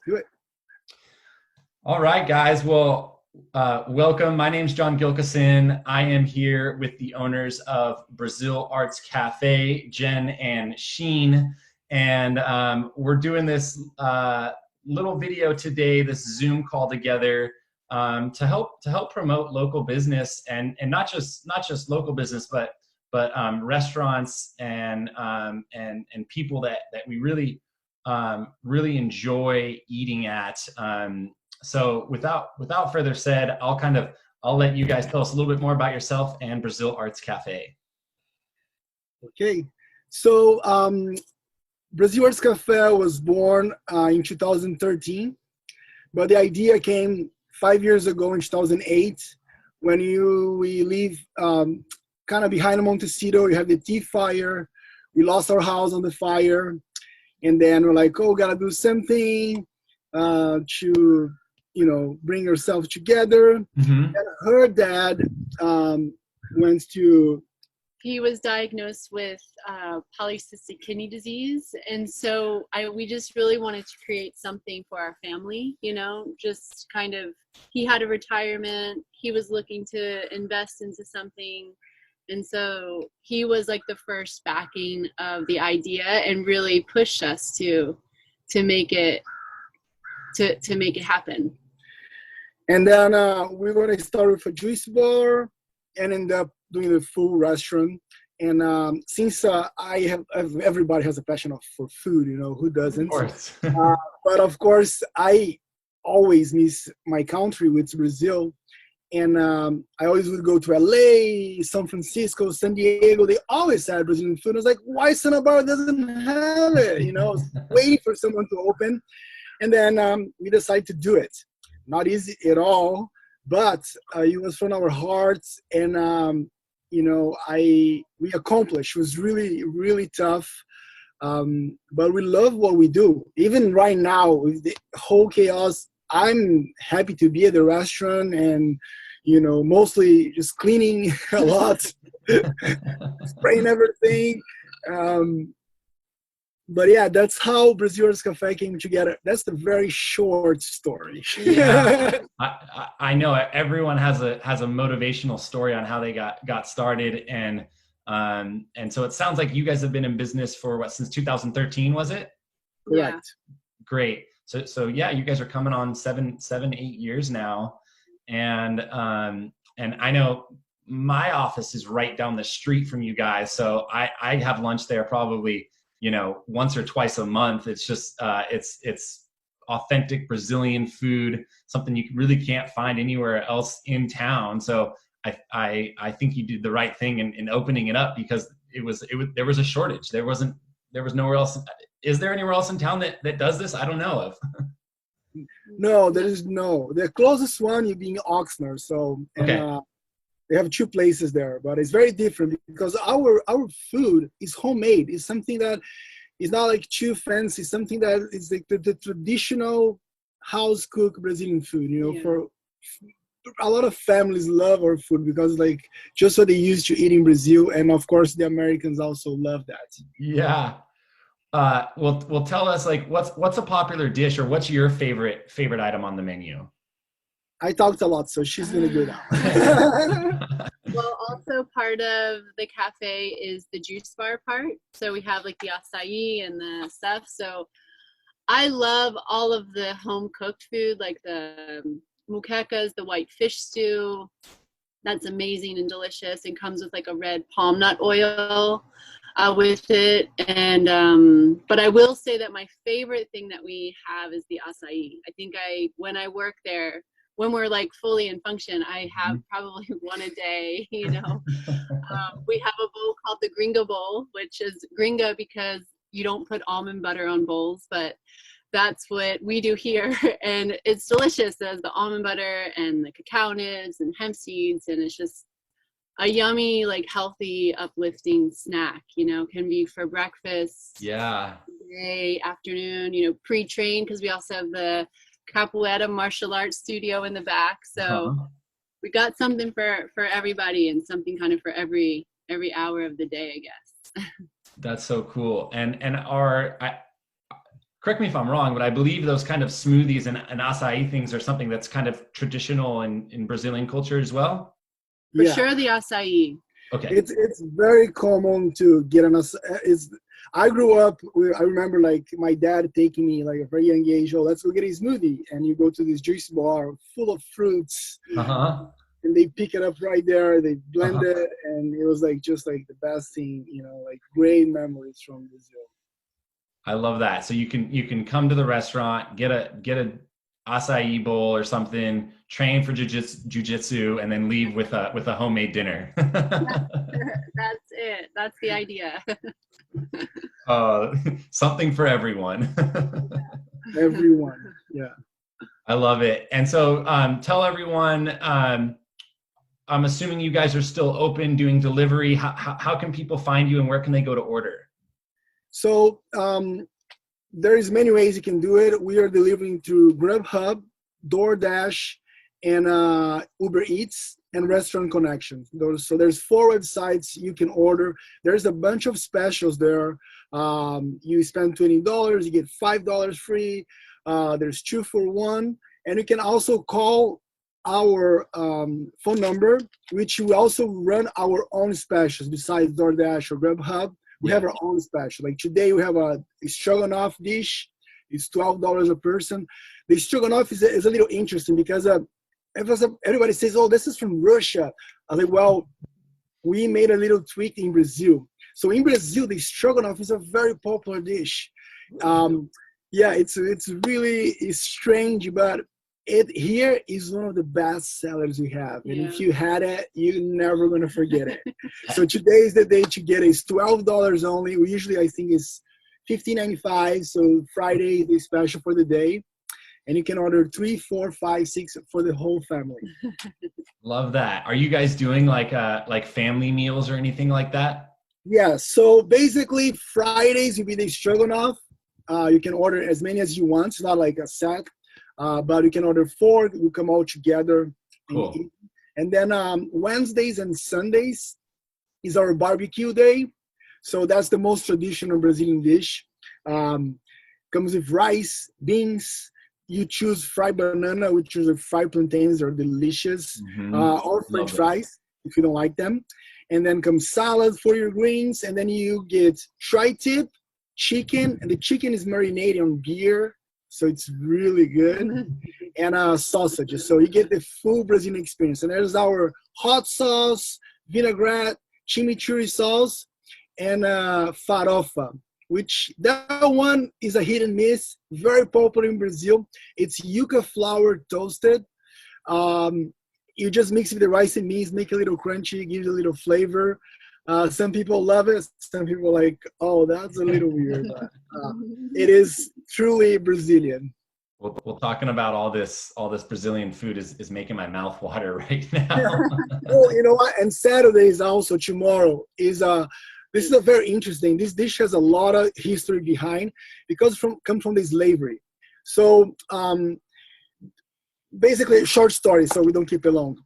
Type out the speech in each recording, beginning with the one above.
do it. All right, guys. Well, welcome. My name's John Gilkison. I am here with the owners of Brasil Arts Cafe, Jen and Sheen. And we're doing this little video today, this Zoom call together to help promote local business and not just local business, but restaurants and people that we really enjoy eating at. So without further said, I'll let you guys tell us a little bit more about yourself and Brasil Arts Cafe. Okay, so Brasil Arts Cafe was born in 2013, but the idea came 5 years ago in 2008 when we live kind of behind Montecito. You have the tea fire. We lost our house on the fire, and then we're like, oh, gotta do something to bring yourself together. Mm-hmm. And her dad he was diagnosed with polycystic kidney disease, and so we just really wanted to create something for our family, just kind of, he had a retirement, he was looking to invest into something, and so he was like the first backing of the idea and really pushed us to make it happen. And then we were going to start with a juice bar and end up doing the full restaurant. And since everybody has a passion for food, who doesn't? Of course. But of course, I always miss my country, which is Brazil. And I always would go to LA, San Francisco, San Diego. They always had Brazilian food. I was like, why Santa Barbara doesn't have it? I was waiting for someone to open. And then we decided to do it. Not easy at all, but it was from our hearts. And, we accomplished. It was really, really tough. But we love what we do. Even right now, with the whole chaos, I'm happy to be at the restaurant and, mostly just cleaning a lot, spraying everything. But yeah, that's how Brasil Arts Cafe came together. That's the very short story. Yeah, I know everyone has a motivational story on how they got started, and so it sounds like you guys have been in business for since 2013, was it? Correct. Yeah. Great. So yeah, you guys are coming on 8 years now, and I know my office is right down the street from you guys, so I have lunch there probably once or twice a month. It's just it's authentic Brazilian food, something you really can't find anywhere else in town. So I think you did the right thing in opening it up, because there was a shortage. There was nowhere else. Is there anywhere else in town that does this? I don't know of. No, there is no. The closest one is being Oxnard. So Okay. They have 2 places there, but it's very different because our food is homemade. It's something that is not like too fancy. Something that is like the traditional house cooked Brazilian food. Yeah. For a lot of families love our food because like just what they used to eat in Brazil, and of course the Americans also love that. Yeah. Well, tell us, like, what's a popular dish, or what's your favorite item on the menu? I talked a lot, so she's gonna go down. Well, also part of the cafe is the juice bar part. So we have like the acai and the stuff. So I love all of the home cooked food, like the moquecas, the white fish stew. That's amazing and delicious, and comes with like a red palm nut oil with it. And but I will say that my favorite thing that we have is the acai. I think when I work there, when we're like fully in function, I have probably one a day, We have a bowl called the Gringo bowl, which is Gringo because you don't put almond butter on bowls, but that's what we do here. And it's delicious. There's the almond butter and the cacao nibs and hemp seeds. And it's just a yummy, like healthy, uplifting snack, can be for breakfast, Yeah, day, afternoon, pre-trained, because we also have the Capoeira martial arts studio in the back, so we got something for everybody, and something kind of for every hour of the day, I guess. That's so cool. And correct correct me if I'm wrong, but I believe those kind of smoothies and acai things are something that's kind of traditional in Brazilian culture as well. For sure, the acai. Okay. It's very common to get an acai. I grew up I remember like my dad taking me like a very young age, oh, let's go get a smoothie. And you go to this juice bar full of fruits. Uh-huh. And they pick it up right there, they blend it, and it was like just like the best thing, you know, like great memories from Brazil. I love that. So you can come to the restaurant, get a acai bowl or something, train for jujitsu, and then leave with a homemade dinner. That's it. That's the idea. Something for everyone. Everyone, yeah. I love it. And so tell everyone, I'm assuming you guys are still open doing delivery. How can people find you and where can they go to order? So there is many ways you can do it. We are delivering through Grub Hub, DoorDash, and Uber Eats and Restaurant Connections. So there's 4 websites you can order. There's a bunch of specials there. You spend $20, you get $5 free. There's 2 for 1. And you can also call our phone number, which we also run our own specials besides DoorDash or Grub Hub. We have our own special. Like today we have a Stroganoff dish. It's $12 a person. The Stroganoff is a little interesting because everybody says, oh, this is from Russia. I was like, well, we made a little tweak in Brazil. So in Brazil, the Stroganoff is a very popular dish. Yeah, it's really strange, but it here is one of the best sellers we have. And if you had it, you're never going to forget it. So today is the day to get it. It's $12 only. We usually, I think, it's $15.95. So Friday is the special for the day. And you can order 3, 4, 5, 6 for the whole family. Love that. Are you guys doing like family meals or anything like that? Yeah. So basically Fridays will be the Stroganoff. You can order as many as you want. It's not like a set. But you can order 4. We come all together. Cool. And then Wednesdays and Sundays is our barbecue day. So that's the most traditional Brazilian dish. Comes with rice, beans. You choose fried banana, which is fried plantains. They're delicious. Or French fries if you don't like them. And then comes salad for your greens. And then you get tri-tip, chicken. And the chicken is marinated on beer. So it's really good. And sausages. So you get the full Brazilian experience. And there's our hot sauce, vinaigrette, chimichurri sauce, and farofa, which that one is a hit and miss. Very popular in Brazil. It's yuca flour toasted. You just mix it with the rice and beans, make it a little crunchy, gives it a little flavor. Some people love it. Some people are like, oh, that's a little weird. But, it is truly Brazilian. Well, talking about all this Brazilian food is making my mouth water right now. Well, you know what? And Saturdays also, tomorrow, is this is a very interesting. This dish has a lot of history behind because come from the slavery. So basically, a short story, so we don't keep it long.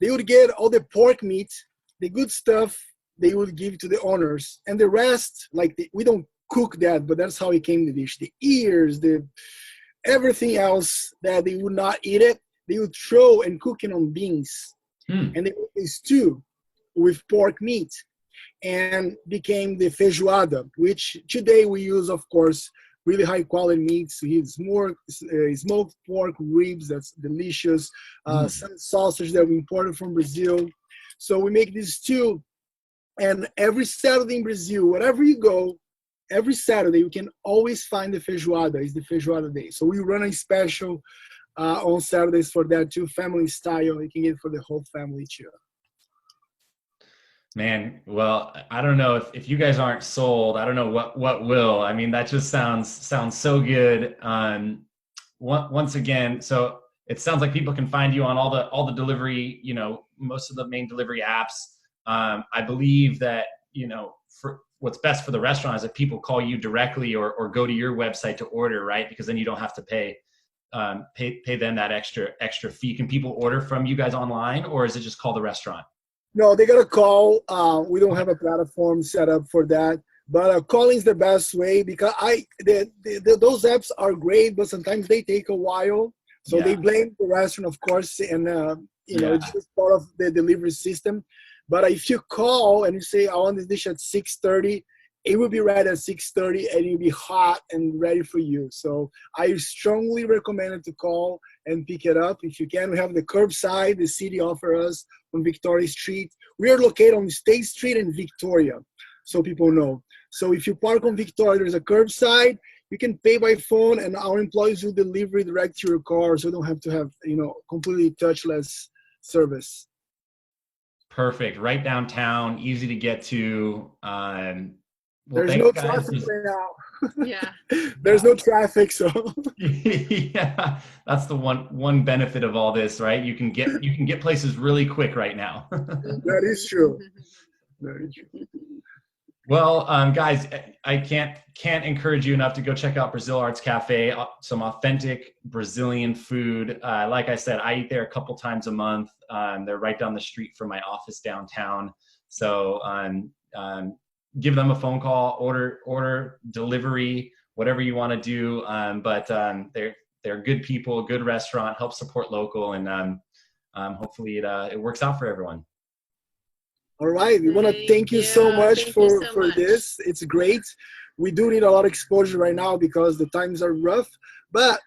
They would get all the pork meat, the good stuff, they would give to the owners, and the rest, we don't cook that, but that's how it came to the dish. The ears, everything else that they would not eat it, they would throw and cook it on beans, and they would stew with pork meat, and became the feijoada, which today we use, of course, really high quality meats. We use more smoked pork ribs, that's delicious. Some sausage that we imported from Brazil. So we make this stew. And every Saturday in Brazil, wherever you go, every Saturday, you can always find the feijoada. It's the feijoada day. So we run a special on Saturdays for that too, family style. You can get it for the whole family too. Man, well, I don't know if you guys aren't sold. I don't know what will. I mean, that just sounds so good. Once again, so it sounds like people can find you on all the delivery, most of the main delivery apps. I believe that, for what's best for the restaurant is that people call you directly or go to your website to order, right? Because then you don't have to pay them that extra fee. Can people order from you guys online, or is it just call the restaurant? No, they got to call. We don't have a platform set up for that. But calling is the best way, because those apps are great, but sometimes they take a while. So they blame the restaurant, of course, and it's just part of the delivery system. But if you call and you say, I want this dish at 6:30, it will be ready at 6:30 and it'll be hot and ready for you. So I strongly recommend it to call and pick it up. If you can, we have the curbside, the city offer us on Victoria Street. We are located on State Street and Victoria, so people know. So if you park on Victoria, there's a curbside. You can pay by phone, and our employees will deliver it direct to your car, so you don't have to have, completely touchless service. Perfect. Right downtown, easy to get to. There's no traffic right now. Yeah. There's no traffic, so. Yeah, that's the one benefit of all this, right? You can get places really quick right now. That is true. Very true. Well, guys, I can't encourage you enough to go check out Brasil Arts Cafe. Some authentic Brazilian food. Like I said, I eat there a couple times a month. They're right down the street from my office downtown. So give them a phone call, order delivery, whatever you want to do. But they're good people, good restaurant, help support local, and hopefully it works out for everyone. All right, we want to thank you so much for this. It's great. We do need a lot of exposure right now because the times are rough, but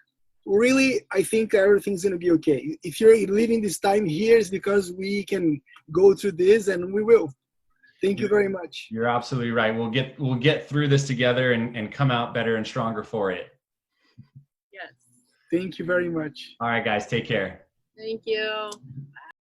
really, I think everything's going to be okay. If you're living this time here, it's because we can go through this, and we will. Thank you very much. You're absolutely right. We'll get through this together and come out better and stronger for it. Yes. Thank you very much. All right, guys, take care. Thank you.